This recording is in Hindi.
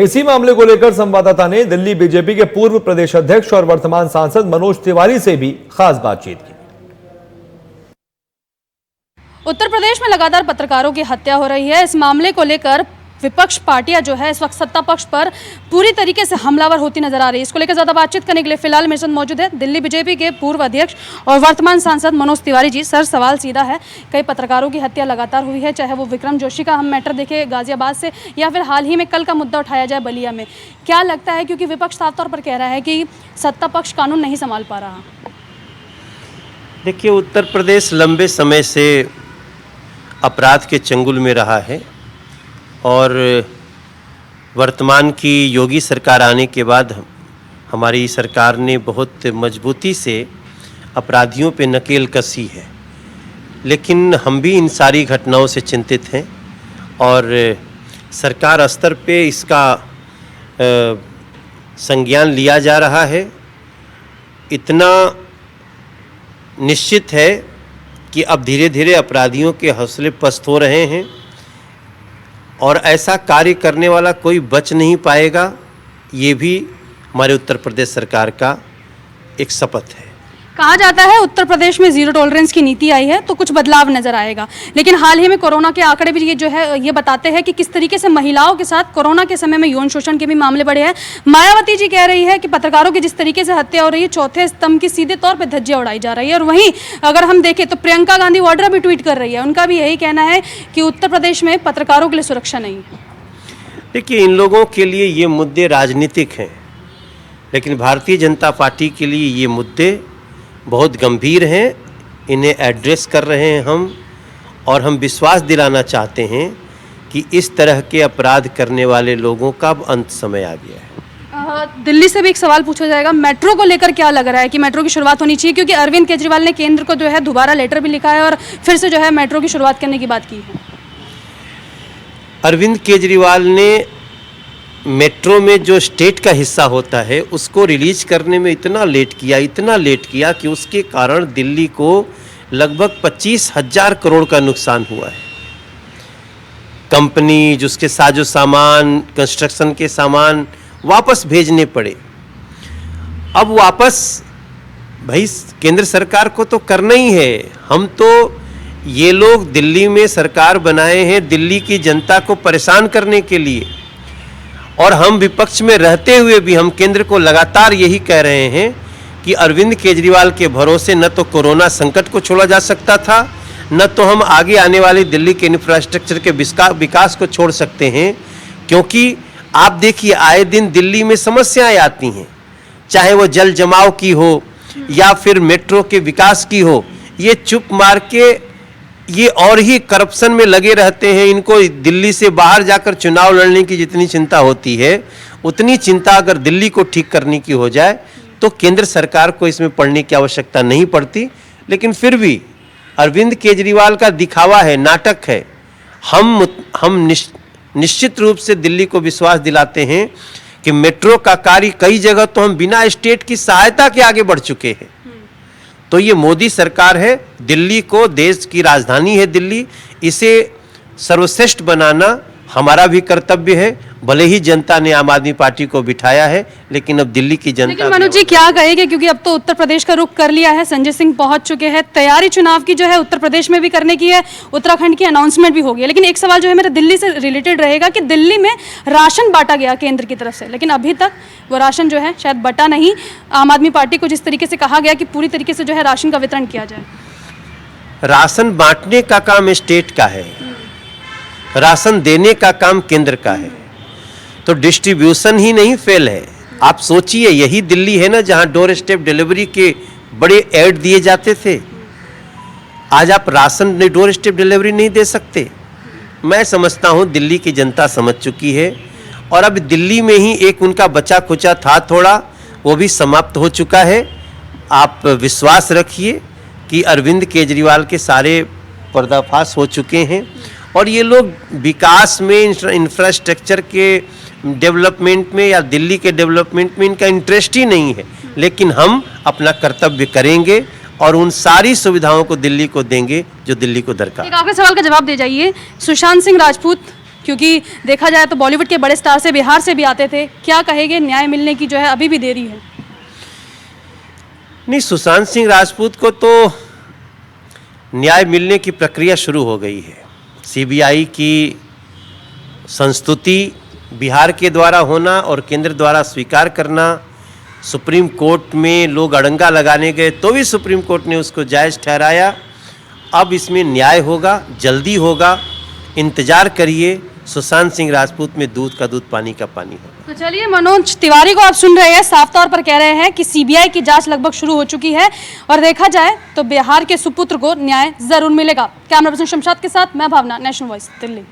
इसी मामले को लेकर संवाददाता ने दिल्ली बीजेपी के पूर्व प्रदेश अध्यक्ष और वर्तमान सांसद मनोज तिवारी से भी खास बातचीत की। उत्तर प्रदेश में लगातार पत्रकारों की हत्या हो रही है। इस मामले को लेकर विपक्ष पार्टियां जो है इस वक्त सत्ता पक्ष पर पूरी तरीके से हमलावर होती नजर आ रही है। इसको लेकर ज्यादा बातचीत करने के लिए फिलहाल मेरे साथ मौजूद है दिल्ली बीजेपी के पूर्व अध्यक्ष और वर्तमान सांसद मनोज तिवारी जी। सर, सवाल सीधा है, कई पत्रकारों की हत्या लगातार हुई है, चाहे वो विक्रम जोशी का हम मैटर देखें गाजियाबाद से या फिर हाल ही में कल का मुद्दा उठाया जाए बलिया में। क्या लगता है, क्योंकि विपक्ष साफ तौर पर कह रहा है कि सत्ता पक्ष कानून नहीं संभाल पा रहा? देखिए, उत्तर प्रदेश लंबे समय से अपराध के चंगुल में रहा है और वर्तमान की योगी सरकार आने के बाद हमारी सरकार ने बहुत मजबूती से अपराधियों पे नकेल कसी है। लेकिन हम भी इन सारी घटनाओं से चिंतित हैं और सरकार स्तर पे इसका संज्ञान लिया जा रहा है। इतना निश्चित है कि अब धीरे धीरे अपराधियों के हौसले पस्त हो रहे हैं और ऐसा कार्य करने वाला कोई बच नहीं पाएगा। ये भी हमारे उत्तर प्रदेश सरकार का एक शपथ है। कहा जाता है उत्तर प्रदेश में जीरो टॉलरेंस की नीति आई है तो कुछ बदलाव नजर आएगा, लेकिन हाल ही में कोरोना के आंकड़े भी ये बताते हैं कि किस तरीके से महिलाओं के साथ कोरोना के समय में यौन शोषण के भी मामले बढ़े हैं। मायावती जी कह रही है कि पत्रकारों की जिस तरीके से हत्या हो रही है, चौथे स्तंभ की सीधे तौर पर धज्जियां उड़ाई जा रही है। और वहीं अगर हम देखें तो प्रियंका गांधी वाड्रा भी ट्वीट कर रही है, उनका भी यही कहना है कि उत्तर प्रदेश में पत्रकारों के लिए सुरक्षा नहीं है। देखिए, इन लोगों के लिए ये मुद्दे राजनीतिक हैं, लेकिन भारतीय जनता पार्टी के लिए ये मुद्दे बहुत गंभीर हैं। इन्हें एड्रेस कर रहे हैं हम, और हम विश्वास दिलाना चाहते हैं कि इस तरह के अपराध करने वाले लोगों का अब अंत समय आ गया है। दिल्ली से भी एक सवाल पूछा जाएगा, मेट्रो को लेकर क्या लग रहा है कि मेट्रो की शुरुआत होनी चाहिए? क्योंकि अरविंद केजरीवाल ने केंद्र को जो है दोबारा लेटर भी लिखा है और फिर से जो है मेट्रो की शुरुआत करने की बात की है। अरविंद केजरीवाल ने मेट्रो में जो स्टेट का हिस्सा होता है उसको रिलीज करने में इतना लेट किया कि उसके कारण दिल्ली को लगभग 25,000 करोड़ का नुकसान हुआ है। कंपनी जिसके साजो सामान, कंस्ट्रक्शन के सामान वापस भेजने पड़े। अब वापस भाई केंद्र सरकार को तो करना ही है। हम तो ये लोग दिल्ली में सरकार बनाए हैं दिल्ली की जनता को परेशान करने के लिए, और हम विपक्ष में रहते हुए भी हम केंद्र को लगातार यही कह रहे हैं कि अरविंद केजरीवाल के भरोसे न तो कोरोना संकट को छोड़ा जा सकता था, न तो हम आगे आने वाली दिल्ली के इंफ्रास्ट्रक्चर के विकास को छोड़ सकते हैं। क्योंकि आप देखिए, आए दिन दिल्ली में समस्याएं आती हैं, चाहे वो जल जमाव की हो या फिर मेट्रो के विकास की हो। ये चुप मार के ये और ही करप्शन में लगे रहते हैं। इनको दिल्ली से बाहर जाकर चुनाव लड़ने की जितनी चिंता होती है, उतनी चिंता अगर दिल्ली को ठीक करने की हो जाए तो केंद्र सरकार को इसमें पड़ने की आवश्यकता नहीं पड़ती। लेकिन फिर भी अरविंद केजरीवाल का दिखावा है, नाटक है। हम निश्चित रूप से दिल्ली को विश्वास दिलाते हैं कि मेट्रो का कार्य कई जगह तो हम बिना स्टेट की सहायता के आगे बढ़ चुके हैं। तो ये मोदी सरकार है, दिल्ली को देश की राजधानी है दिल्ली, इसे सर्वश्रेष्ठ बनाना हमारा भी कर्तव्य है। भले ही जनता ने आम आदमी पार्टी को बिठाया है, लेकिन अब दिल्ली की जनता। लेकिन मनोज जी क्या कहेंगे, क्योंकि अब तो उत्तर प्रदेश का रुख कर लिया है, संजय सिंह पहुंच चुके हैं, तैयारी चुनाव की जो है उत्तर प्रदेश में भी करने की है, उत्तराखंड की अनाउंसमेंट भी हो गई है। लेकिन एक सवाल जो है मेरा दिल्ली से रिलेटेड रहेगा कि दिल्ली में राशन बांटा गया केंद्र की तरफ से, लेकिन अभी तक वो राशन जो है शायद बटा नहीं। आम आदमी पार्टी को जिस तरीके से कहा गया कि पूरी तरीके से जो है राशन का वितरण किया जाए। राशन बांटने का काम स्टेट का है, राशन देने का काम केंद्र का है। तो डिस्ट्रीब्यूशन ही नहीं फेल है। आप सोचिए, यही दिल्ली है ना जहां डोर स्टेप डिलीवरी के बड़े ऐड दिए जाते थे। आज आप राशन डोर स्टेप डिलीवरी नहीं दे सकते। मैं समझता हूं दिल्ली की जनता समझ चुकी है, और अब दिल्ली में ही एक उनका बचा खुचा था थोड़ा, वो भी समाप्त हो चुका है। आप विश्वास रखिए कि अरविंद केजरीवाल के सारे पर्दाफाश हो चुके हैं, और ये लोग विकास में, इंफ्रास्ट्रक्चर के डेवलपमेंट में या दिल्ली के डेवलपमेंट में इनका इंटरेस्ट ही नहीं है। लेकिन हम अपना कर्तव्य करेंगे और उन सारी सुविधाओं को दिल्ली को देंगे जो दिल्ली को दरकार। एक आखिरी सवाल का जवाब दे जाइए, सुशांत सिंह राजपूत क्योंकि देखा जाए तो बॉलीवुड के बड़े स्टार से बिहार से भी आते थे, क्या कहेंगे, न्याय मिलने की जो है अभी भी देरी है? नहीं, सुशांत सिंह राजपूत को तो न्याय मिलने की प्रक्रिया शुरू हो गई है। सीबीआई की संस्तुति बिहार के द्वारा होना और केंद्र द्वारा स्वीकार करना, सुप्रीम कोर्ट में लोग अड़ंगा लगाने गए तो भी सुप्रीम कोर्ट ने उसको जायज़ ठहराया। अब इसमें न्याय होगा, जल्दी होगा, इंतज़ार करिए। सुशांत सिंह राजपूत में दूध का दूध, पानी का पानी होगा। तो चलिए, मनोज तिवारी को आप सुन रहे हैं, साफ तौर पर कह रहे हैं कि सीबीआई की जांच लगभग शुरू हो चुकी है और देखा जाए तो बिहार के सुपुत्र को न्याय जरूर मिलेगा। कैमरा पर्सन शमशाद के साथ मैं भावना, नेशनल वॉइस, दिल्ली।